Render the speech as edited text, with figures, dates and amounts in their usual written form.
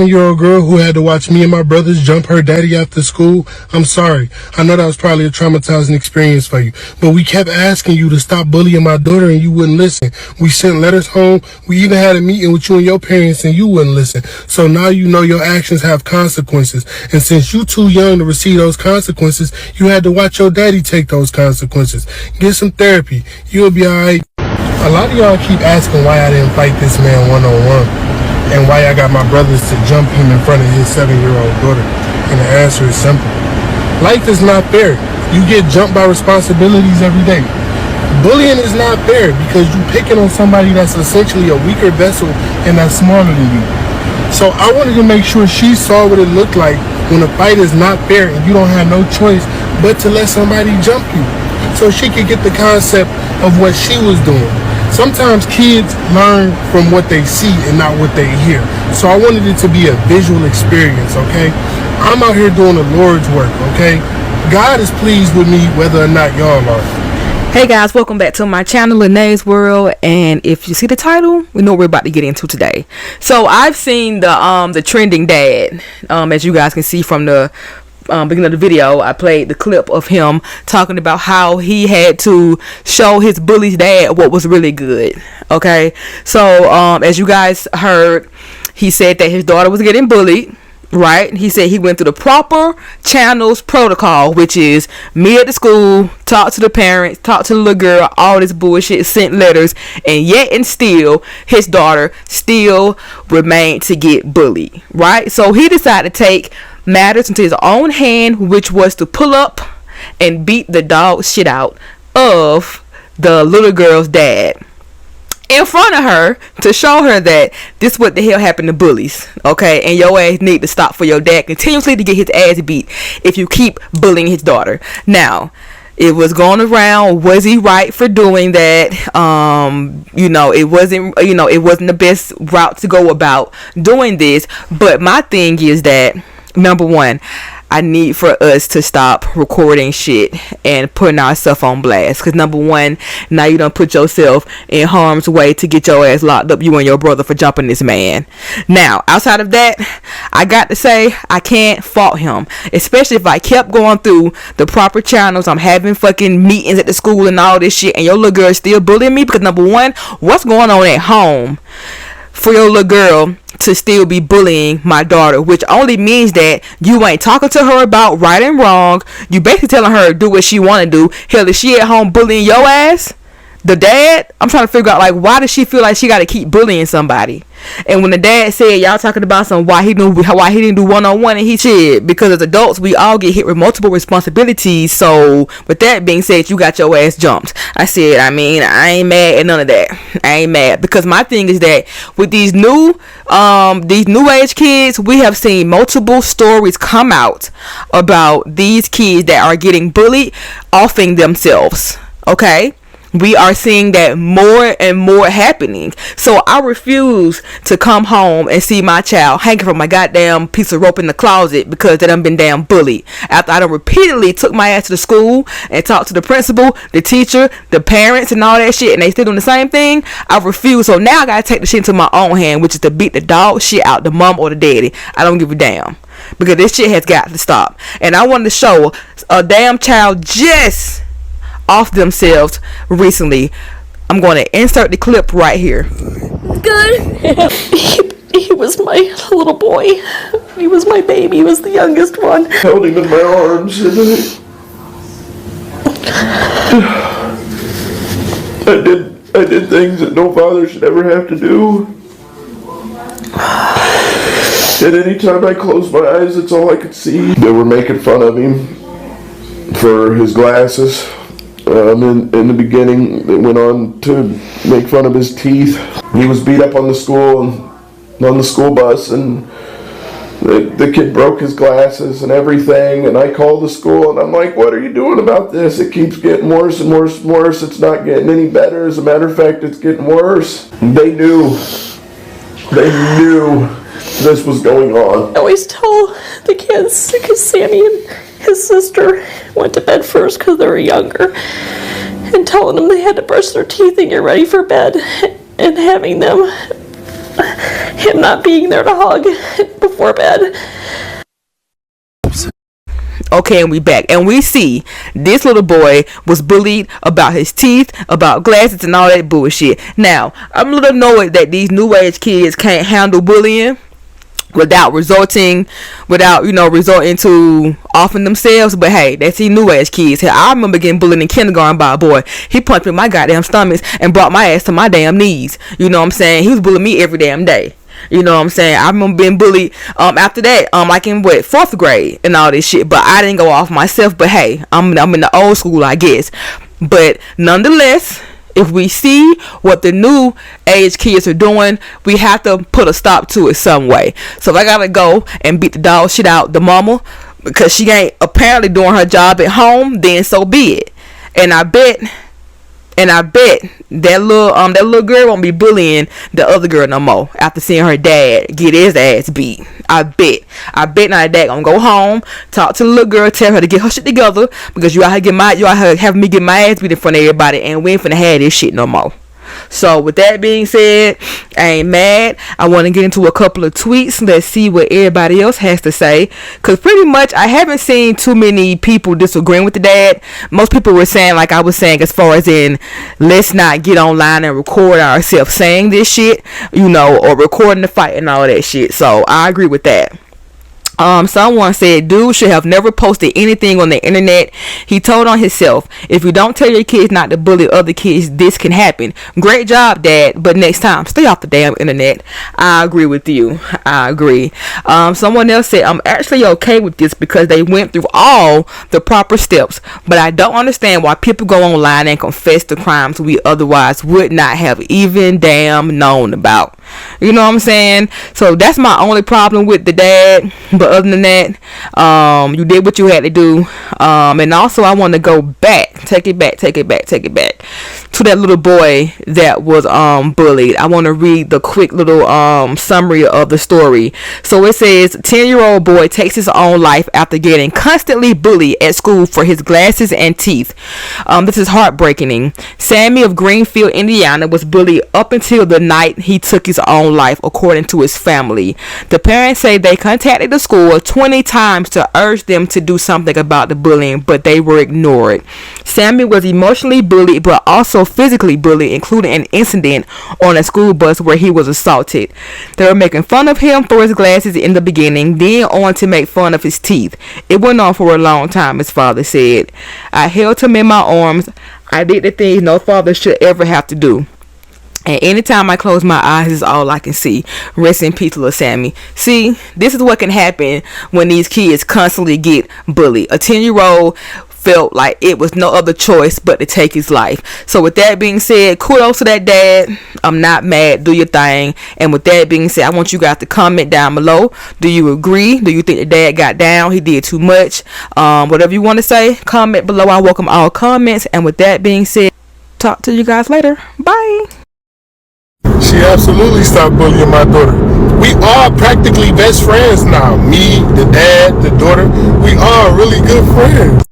Year-old girl who had to watch me and my brothers jump her daddy after school. I'm sorry. I know that was probably a traumatizing experience for you, but we kept asking you to stop bullying my daughter and you wouldn't listen. We sent letters home. We even had a meeting with you and your parents and you wouldn't listen. So now you know your actions have consequences. And since you too young to receive those consequences, you had to watch your daddy take those consequences. Get some therapy. You'll be alright. A lot of y'all keep asking why I didn't fight this man one-on-one. And why I got my brothers to jump him in front of his 7-year-old daughter. And the answer is simple. Life is not fair. You get jumped by responsibilities every day. Bullying is not fair because you picking on somebody that's essentially a weaker vessel and that's smaller than you. So I wanted to make sure she saw what it looked like when a fight is not fair and you don't have no choice but to let somebody jump you. So she could get the concept of what she was doing. Sometimes kids learn from what they see and not what they hear. So I wanted it to be a visual experience, okay? I'm out here doing the Lord's work, okay? God is pleased with me whether or not y'all are. Hey guys, welcome back to my channel, Lene's World. And if you see the title, we know what we're about to get into today. So I've seen the trending dad, as you guys can see from the beginning of the video. I played the clip of him talking about how he had to show his bully's dad what was really good. Okay, so as you guys heard, he said that his daughter was getting bullied, right? He said he went through the proper channels protocol, which is meet at the school, talk to the parents, talk to the little girl, all this bullshit, sent letters, and yet and still his daughter still remained to get bullied, right? So he decided to take matters into his own hand, which was to pull up and beat the dog shit out of the little girl's dad in front of her to show her that this what the hell happened to bullies, okay? And your ass need to stop for your dad continuously to get his ass beat if you keep bullying his daughter. Now, it was going around, was he right for doing that? It wasn't the best route to go about doing this. But my thing is that, number one, I need for us to stop recording shit and putting ourselves on blast. Because number one, now you done put yourself in harm's way to get your ass locked up, you and your brother, for jumping this man. Now, outside of that, I got to say, I can't fault him. Especially if I kept going through the proper channels. I'm having fucking meetings at the school and all this shit. And your little girl is still bullying me. Because number one, what's going on at home for your little girl to still be bullying my daughter, which only means that you ain't talking to her about right and wrong. You basically telling her to do what she want to do. Hell, if she at home bullying your ass, the dad, I'm trying to figure out, like, why does she feel like she got to keep bullying somebody? And when the dad said, y'all talking about why he didn't do one-on-one, and he said, because as adults, we all get hit with multiple responsibilities. So with that being said, you got your ass jumped. I said, I ain't mad at none of that. I ain't mad, because my thing is that with these new age kids, we have seen multiple stories come out about these kids that are getting bullied, offing themselves. Okay? We are seeing that more and more happening. So I refuse to come home and see my child hanging from my goddamn piece of rope in the closet because they done been damn bullied. After I done repeatedly took my ass to the school and talked to the principal, the teacher, the parents, and all that shit, and they still doing the same thing, I refuse. So now I gotta take the shit into my own hand, which is to beat the dog shit out the mom or the daddy. I don't give a damn. Because this shit has got to stop. And I wanted to show a damn child just off themselves recently. I'm going to insert the clip right here. Good. He was my little boy. He was my baby. He was the youngest one. Held him in my arms, and I did things that no father should ever have to do. And anytime I closed my eyes, that's all I could see. They were making fun of him for his glasses. In the beginning, they went on to make fun of his teeth. He was beat up on the school bus, and the kid broke his glasses and everything. And I called the school, and I'm like, "What are you doing about this? It keeps getting worse and worse and worse. It's not getting any better. As a matter of fact, it's getting worse." They knew this was going on. I always tell the kids, because Sammy and his sister went to bed first because they were younger, and telling them they had to brush their teeth and get ready for bed, and having them him not being there to hug before bed. Okay, and we back, and we see this little boy was bullied about his teeth, about glasses, and all that bullshit. Now, I'm a little annoyed that these new age kids can't handle bullying without resorting to offing themselves. But hey, that's these new age kids. Hell, I remember getting bullied in kindergarten by a boy. He punched me in my goddamn stomachs and brought my ass to my damn knees. You know what I'm saying? He was bullying me every damn day. You know what I'm saying? I remember being bullied after that, like in fourth grade and all this shit. But I didn't go off myself. But hey, I'm in the old school, I guess. But nonetheless, if we see what the new age kids are doing, we have to put a stop to it some way. So if I gotta go and beat the dog shit out the mama because she ain't apparently doing her job at home, then so be it. And I bet that little girl won't be bullying the other girl no more after seeing her dad get his ass beat. I bet now that dad gonna go home, talk to the little girl, tell her to get her shit together because you out here having me get my ass beat in front of everybody, and we ain't finna have this shit no more. So with that being said, I ain't mad. I want to get into a couple of tweets. Let's see what everybody else has to say, because pretty much I haven't seen too many people disagreeing with the dad. Most people were saying, like I was saying, as far as in, let's not get online and record ourselves saying this shit, or recording the fight and all that shit. So I agree with that. Someone said, dude should have never posted anything on the internet. He told on himself, if you don't tell your kids not to bully other kids, this can happen. Great job, dad, but next time, stay off the damn internet. I agree with you. I agree. Someone else said, I'm actually okay with this because they went through all the proper steps, but I don't understand why people go online and confess to crimes we otherwise would not have even damn known about. You know what I'm saying? So that's my only problem with the dad. But other than that, you did what you had to do. And also I want to go back, take it back to that little boy that was bullied. I want to read the quick little summary of the story. So it says, 10-year-old boy takes his own life after getting constantly bullied at school for his glasses and teeth. This is heartbreaking. Sammy of Greenfield, Indiana was bullied up until the night he took his own life, according to his family. The parents say they contacted the school 20 times to urge them to do something about the bullying, but they were ignored. Sammy was emotionally bullied but also physically bullied, including an incident on a school bus where he was assaulted. They were making fun of him for his glasses in the beginning, then on to make fun of his teeth. It went on for a long time, his father said. I held him in my arms. I did the things no father should ever have to do. And anytime I close my eyes, is all I can see. Rest in peace, little Sammy. See, this is what can happen when these kids constantly get bullied. A 10-year-old felt like it was no other choice but to take his life. So with that being said, kudos to that dad. I'm not mad. Do your thing. And with that being said, I want you guys to comment down below. Do you agree? Do you think the dad got down? He did too much? Whatever you want to say, comment below. I welcome all comments. And with that being said, talk to you guys later. Bye. She absolutely stopped bullying my daughter. We are practically best friends now. Me, the dad, the daughter. We are really good friends.